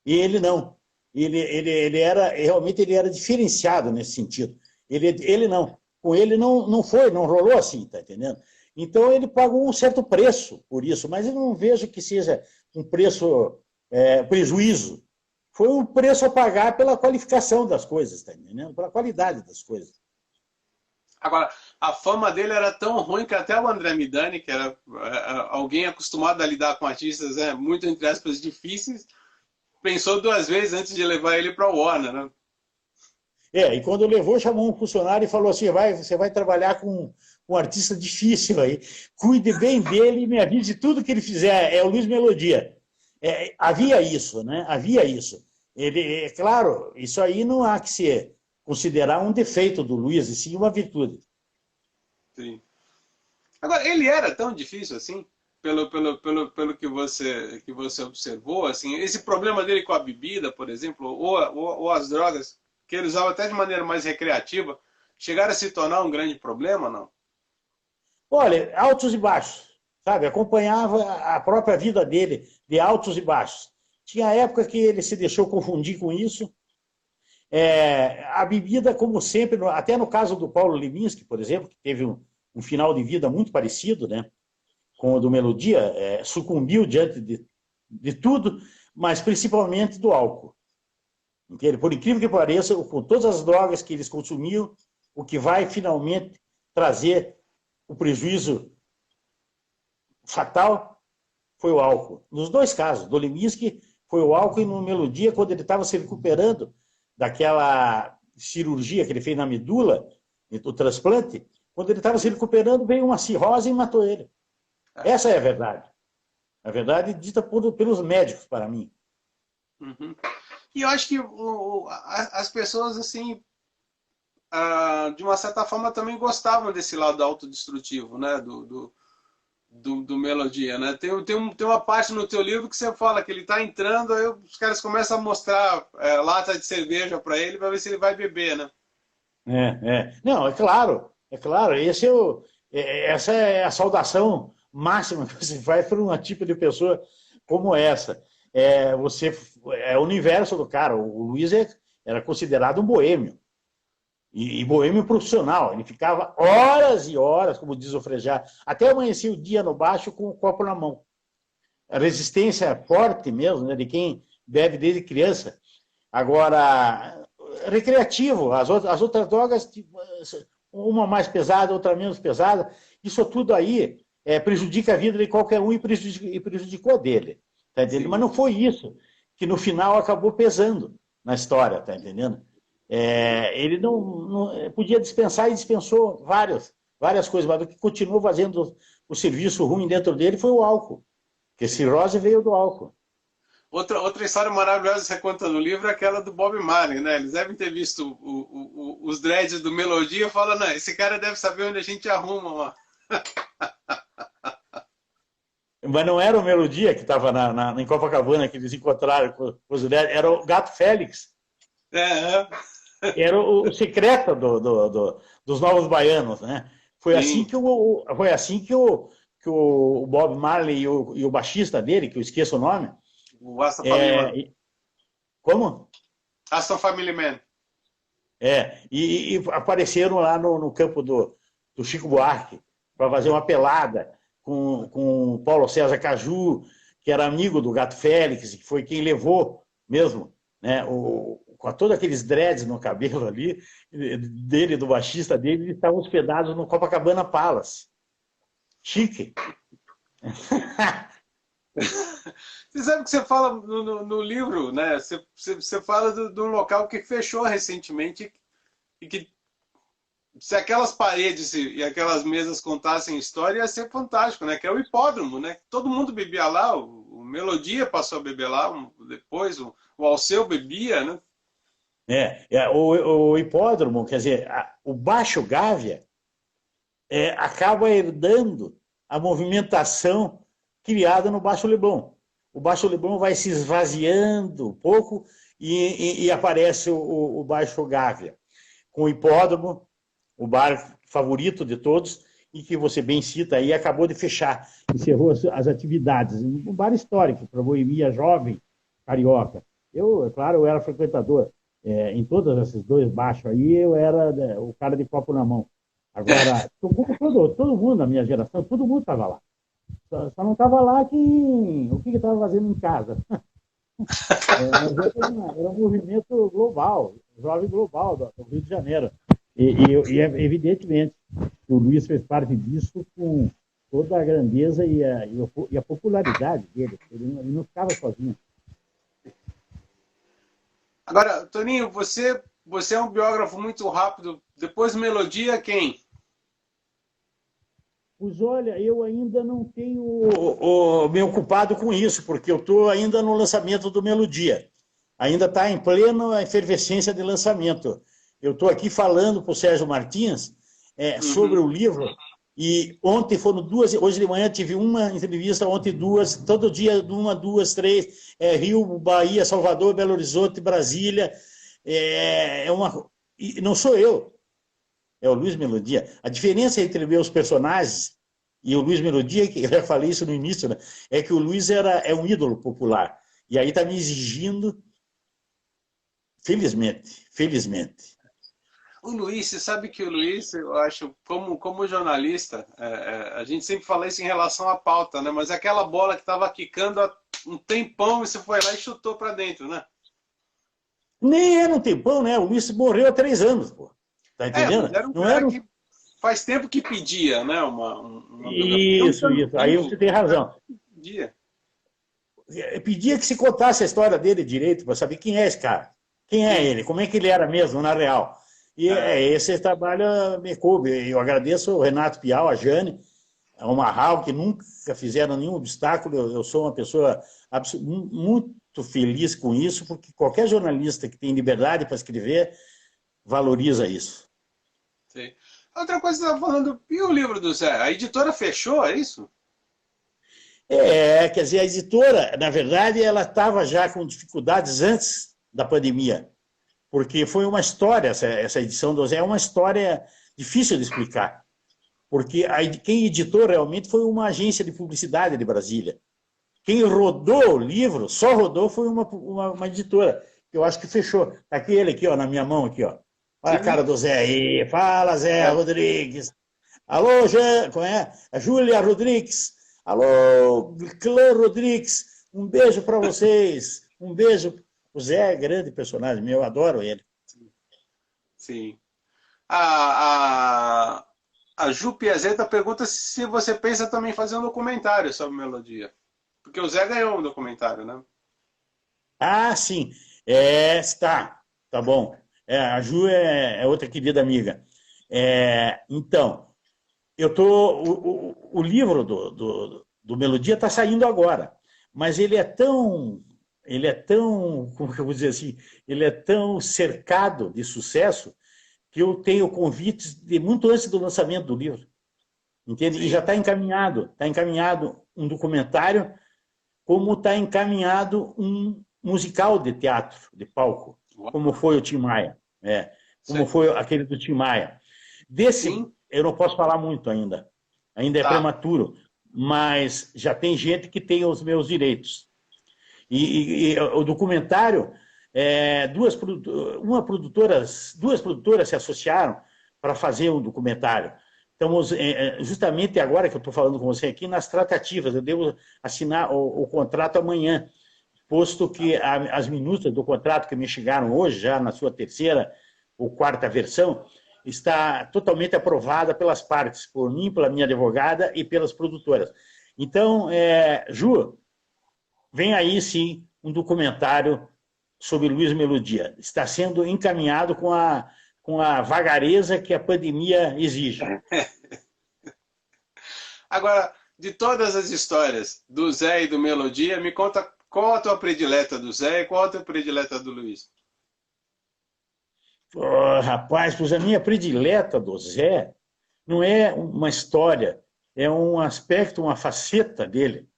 E ele não. Realmente ele era diferenciado nesse sentido. Ele não. Com ele não rolou assim, tá entendendo? Então ele pagou um certo preço por isso, mas eu não vejo que seja um preço prejuízo. Foi um preço a pagar pela qualificação das coisas, tá entendendo? Pela qualidade das coisas. Agora, a fama dele era tão ruim que até o André Midani, que era alguém acostumado a lidar com artistas muito, entre aspas, difíceis, pensou duas vezes antes de levar ele para o Warner, né? E quando levou, chamou um funcionário e falou assim, você vai trabalhar com um artista difícil aí, cuide bem dele e me avise tudo que ele fizer, é o Luiz Melodia. Havia isso, né? Havia isso. Claro, isso aí não há que se considerar um defeito do Luiz, e sim uma virtude. Sim. Agora, ele era tão difícil assim? Pelo que você observou, assim, esse problema dele com a bebida, por exemplo, ou as drogas, que ele usava até de maneira mais recreativa, chegaram a se tornar um grande problema, não? Olha, altos e baixos, sabe? Acompanhava a própria vida dele, de altos e baixos. Tinha época que ele se deixou confundir com isso. A bebida, como sempre, até no caso do Paulo Leminski, por exemplo, que teve um final de vida muito parecido, né, com o do Melodia, sucumbiu diante de tudo, mas principalmente do álcool. Entende? Por incrível que pareça, com todas as drogas que eles consumiam, o que vai finalmente trazer o prejuízo fatal foi o álcool. Nos dois casos, do Leminski foi o álcool e no Melodia, quando ele estava se recuperando daquela cirurgia que ele fez na medula, do transplante, quando ele estava se recuperando, veio uma cirrose e matou ele. Essa é a verdade. A verdade dita pelos médicos, para mim. Uhum. E eu acho que as pessoas, assim, de uma certa forma, também gostavam desse lado autodestrutivo, né? do Melodia, né? Tem uma parte no teu livro que você fala que ele está entrando, aí os caras começam a mostrar lata de cerveja para ele ver se ele vai beber, né? Não, é claro, é claro. Essa é a saudação máxima que você faz para um tipo de pessoa como essa. É o universo do cara. O Luiz era considerado um boêmio. E boêmio profissional. Ele ficava horas e horas, como diz o Frejá, até amanhecer o dia no baixo com o copo na mão. A resistência forte mesmo, né, de quem bebe desde criança. Agora, recreativo, as outras drogas, uma mais pesada, outra menos pesada, isso tudo aí prejudica a vida de qualquer um e prejudicou a dele. Tá entendendo? Mas não foi isso que no final acabou pesando na história, tá entendendo? Ele não podia dispensar e dispensou várias coisas, mas o que continuou fazendo o serviço ruim dentro dele foi o álcool, porque cirrose veio do álcool. Outra história maravilhosa que você conta no livro é aquela do Bob Marley, né? Eles devem ter visto os dreads do Melodia e falam, não, esse cara deve saber onde a gente arruma uma. Mas não era o Melodia que estava em Copacabana, que eles encontraram com os dreads, era o Gato Félix. Era o secreto dos Novos Baianos, né? Foi assim que o Bob Marley e o baixista dele, que eu esqueço o nome. O Aston Family Man. Como? Aston Family Man. E apareceram lá no campo do Chico Buarque para fazer uma pelada com o Paulo César Caju, que era amigo do Gato Félix, que foi quem levou mesmo, né, com todos aqueles dreads no cabelo ali, dele, do baixista dele, eles estavam hospedados no Copacabana Palace. Chique. Você sabe que você fala no livro, né? Você fala de um local que fechou recentemente e que se aquelas paredes e aquelas mesas contassem história, ia ser fantástico, né? Que é o hipódromo, né? Todo mundo bebia lá, o Melodia passou a beber lá, depois o Alceu bebia, né? O hipódromo, quer dizer, o Baixo Gávea acaba herdando a movimentação criada no Baixo Leblon. O Baixo Leblon vai se esvaziando um pouco e aparece o Baixo Gávea, com o hipódromo, o bar favorito de todos, e que você bem cita aí, acabou de fechar, encerrou as atividades. Um bar histórico para a boemia jovem carioca. Claro, eu era frequentador. Em todos esses dois baixos aí, eu era o cara de copo na mão. Agora, todo mundo da minha geração, todo mundo estava lá. Só não estava lá o que estava fazendo em casa. Era um movimento global, jovem global do Rio de Janeiro. E evidentemente, o Luiz fez parte disso com toda a grandeza e a popularidade dele. Ele não ficava sozinho. Agora, Toninho, você é um biógrafo muito rápido. Depois Melodia, quem? Pois olha, eu ainda não tenho me ocupado com isso, porque eu estou ainda no lançamento do Melodia. Ainda está em plena efervescência de lançamento. Eu estou aqui falando para o Sérgio Martins sobre o livro, e ontem foram duas, hoje de manhã tive uma entrevista, ontem duas, todo dia uma, duas, três, Rio, Bahia, Salvador, Belo Horizonte, Brasília. E não sou eu, é o Luiz Melodia. A diferença entre meus personagens e o Luiz Melodia, que eu já falei isso no início, né, é que o Luiz é um ídolo popular. E aí está me exigindo, felizmente. O Luiz, você sabe que o Luiz, eu acho, como jornalista, a gente sempre fala isso em relação à pauta, né? Mas aquela bola que estava quicando há um tempão e você foi lá e chutou para dentro, né? Nem era um tempão, né? O Luiz morreu há 3 anos, pô. Tá entendendo? Era um cara que faz tempo que pedia, né? Isso. Aí você tem razão. Pedia que se contasse a história dele direito, para saber quem é esse cara. Quem é ele? Como é que ele era mesmo, na real? E esse trabalho me coube. Eu agradeço o Renato Piau, a Jane, ao Marral, que nunca fizeram nenhum obstáculo. Eu sou uma pessoa muito feliz com isso, porque qualquer jornalista que tem liberdade para escrever valoriza isso. Sim. Outra coisa que você estava falando, e o livro do Zé? A editora fechou, é isso? Quer dizer, a editora, na verdade, ela estava já com dificuldades antes da pandemia, porque foi uma história, essa edição do Zé é uma história difícil de explicar, porque quem editou realmente foi uma agência de publicidade de Brasília. Quem rodou o livro, só rodou, foi uma editora, que eu acho que fechou. Está aqui ele, aqui, ó, na minha mão, aqui, ó. Olha a cara do Zé aí. Fala, Zé Rodrigues. Alô, como é? A Júlia Rodrigues. Alô, Clã Rodrigues. Um beijo para vocês. Um beijo. O Zé é grande personagem meu, eu adoro ele. Sim. A Ju Piazeta pergunta se você pensa também fazer um documentário sobre melodia. Porque o Zé ganhou um documentário, né? Ah, sim. Tá bom. A Ju é outra querida amiga. Então, o livro do Melodia está saindo agora, mas ele é tão, como que eu vou dizer assim, ele é tão cercado de sucesso que eu tenho convites de muito antes do lançamento do livro, entende? Sim. E já está encaminhado um documentário, como está encaminhado um musical de teatro, de palco, como foi o Tim Maia, como foi aquele do Tim Maia. Desse, eu não posso falar muito ainda é prematuro, mas já tem gente que tem os meus direitos. E o documentário, duas produtoras se associaram para fazer um documentário. Estamos, justamente agora que eu estou falando com você aqui, nas tratativas, eu devo assinar o contrato amanhã, posto que as minutas do contrato que me chegaram hoje, já na sua terceira ou quarta versão, está totalmente aprovada pelas partes, por mim, pela minha advogada e pelas produtoras. Então, Ju, vem aí, sim, um documentário sobre Luiz Melodia. Está sendo encaminhado com a vagareza que a pandemia exige. Agora, de todas as histórias do Zé e do Melodia, me conta qual a tua predileta do Zé e qual a tua predileta do Luiz? Rapaz, pois a minha predileta do Zé não é uma história, é um aspecto, uma faceta dele.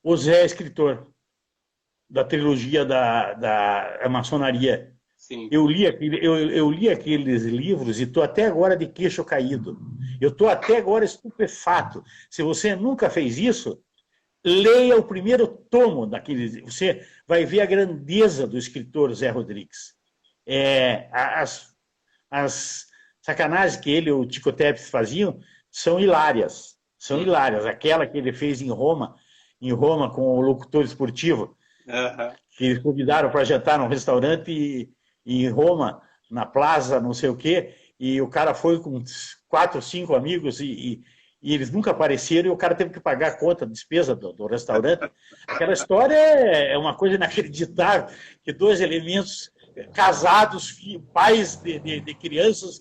O Zé é escritor da trilogia da maçonaria. Sim. Eu li aqueles livros e estou até agora de queixo caído. Eu estou até agora estupefato. Se você nunca fez isso, leia o primeiro tomo daqueles. Você vai ver a grandeza do escritor Zé Rodrigues. As sacanagens que ele e o Tico Teps faziam são hilárias. São hilárias. Aquela que ele fez em Roma com o locutor esportivo, que eles convidaram para jantar num restaurante em Roma, na Plaza, não sei o quê, e o cara foi com 4, 5 amigos e eles nunca apareceram e o cara teve que pagar a conta, a despesa do restaurante. Aquela história é uma coisa inacreditável, que 2 elementos casados, pais de crianças,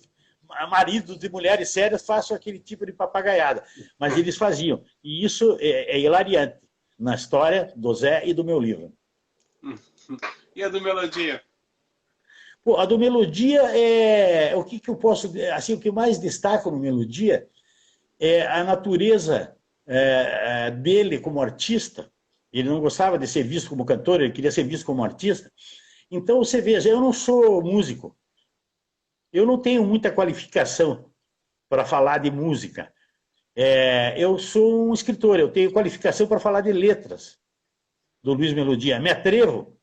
maridos de mulheres sérias, façam aquele tipo de papagaiada. Mas eles faziam. E isso é hilariante na história do Zé e do meu livro. E a do Melodia? Pô, a do Melodia o que eu posso... Assim, o que mais destaca no Melodia é a natureza dele como artista. Ele não gostava de ser visto como cantor, ele queria ser visto como artista. Então, você veja, eu não sou músico. Eu não tenho muita qualificação para falar de música. Eu sou um escritor, eu tenho qualificação para falar de letras do Luiz Melodia. Me atrevo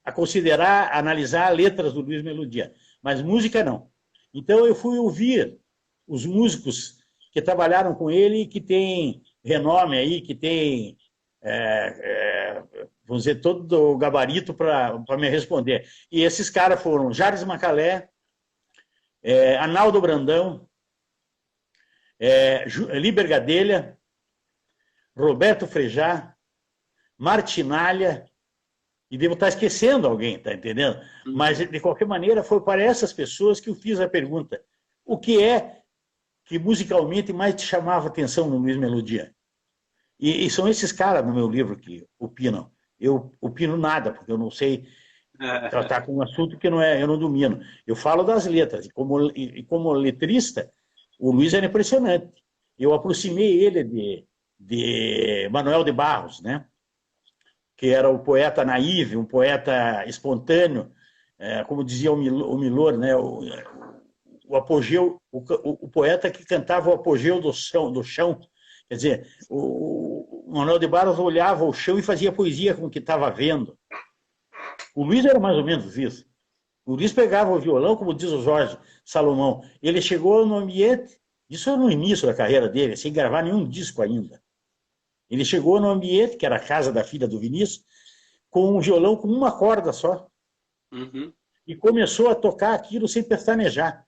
a considerar, analisar letras do Luiz Melodia, mas música não. Então eu fui ouvir os músicos que trabalharam com ele, que tem renome aí, que tem, vamos dizer, todo o gabarito para me responder. E esses caras foram Jardim Macalé, Arnaldo Brandão, Liber Gadelha, Roberto Frejá, Martinalha, e devo estar esquecendo alguém, tá entendendo? Mas, de qualquer maneira, foi para essas pessoas que eu fiz a pergunta: o que é que musicalmente mais te chamava atenção no Luiz Melodia? E são esses caras no meu livro que opinam. Eu opino nada, porque eu não sei tratar com um assunto que eu não domino. Eu falo das letras, e como letrista, o Luiz era impressionante. Eu aproximei ele de Manuel de Barros, né? Que era o poeta naíve, um poeta espontâneo, como dizia o Milor, né? O apogeu, o poeta que cantava o apogeu do chão. Quer dizer, o Manuel de Barros olhava o chão e fazia poesia com o que estava vendo. O Luiz era mais ou menos isso. O Luiz pegava o violão, como diz o Jorge Salomão. Ele chegou no ambiente, isso no início da carreira dele, sem gravar nenhum disco ainda. Ele chegou no ambiente, que era a casa da filha do Vinícius, com um violão com uma corda só. Uhum. E começou a tocar aquilo sem pestanejar.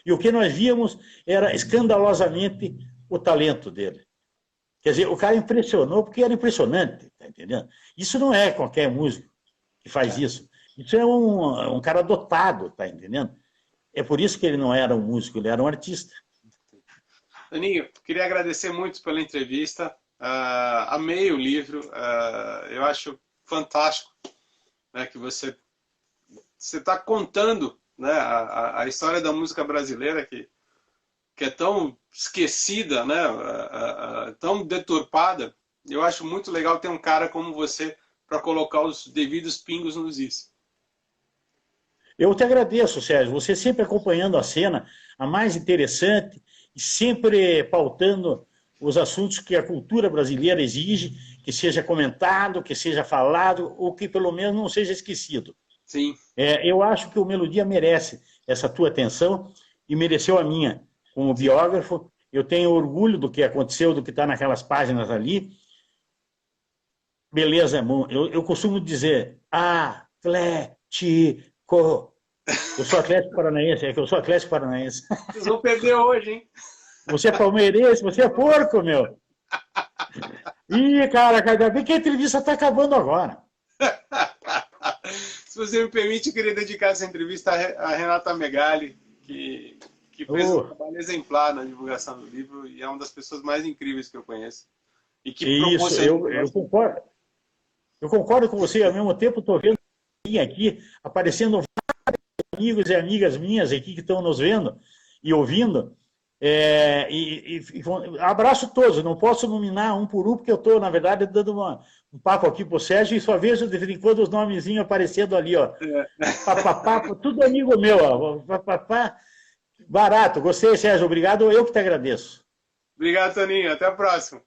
E o que nós víamos era escandalosamente o talento dele. Quer dizer, o cara impressionou porque era impressionante, tá entendendo? Isso não é qualquer músico que faz isso. Isso é um cara dotado, tá entendendo? É por isso que ele não era um músico, ele era um artista. Toninho, queria agradecer muito pela entrevista. Amei o livro. Eu acho fantástico, né, que você está contando, né, a história da música brasileira que é tão esquecida, né, tão deturpada. Eu acho muito legal ter um cara como você para colocar os devidos pingos nos is. Eu te agradeço, Sérgio. Você sempre acompanhando a cena, a mais interessante, e sempre pautando os assuntos que a cultura brasileira exige, que seja comentado, que seja falado, ou que pelo menos não seja esquecido. Sim. Eu acho que o Melodia merece essa tua atenção e mereceu a minha. Como biógrafo, eu tenho orgulho do que aconteceu, do que está naquelas páginas ali. Beleza, eu costumo dizer Atlético. Eu sou Atlético Paranaense, é que eu sou Atlético Paranaense. Vocês vão perder hoje, hein? Você é palmeirense, você é porco, meu. Ih, cara, ainda bem que a entrevista está acabando agora. Se você me permite, eu queria dedicar essa entrevista a Renata Megali, que fez um trabalho exemplar na divulgação do livro e é uma das pessoas mais incríveis que eu conheço. E que isso, eu concordo com você, ao mesmo tempo estou vendo aqui aparecendo vários amigos e amigas minhas aqui que estão nos vendo e ouvindo. Abraço todos, não posso nominar um por um, porque eu estou, na verdade, dando um papo aqui para o Sérgio e só vejo de vez em quando os nomezinhos aparecendo ali, ó. Papapá, tudo amigo meu, ó. Papapá, barato. Gostei, Sérgio, obrigado, eu que te agradeço. Obrigado, Toninho, até a próxima.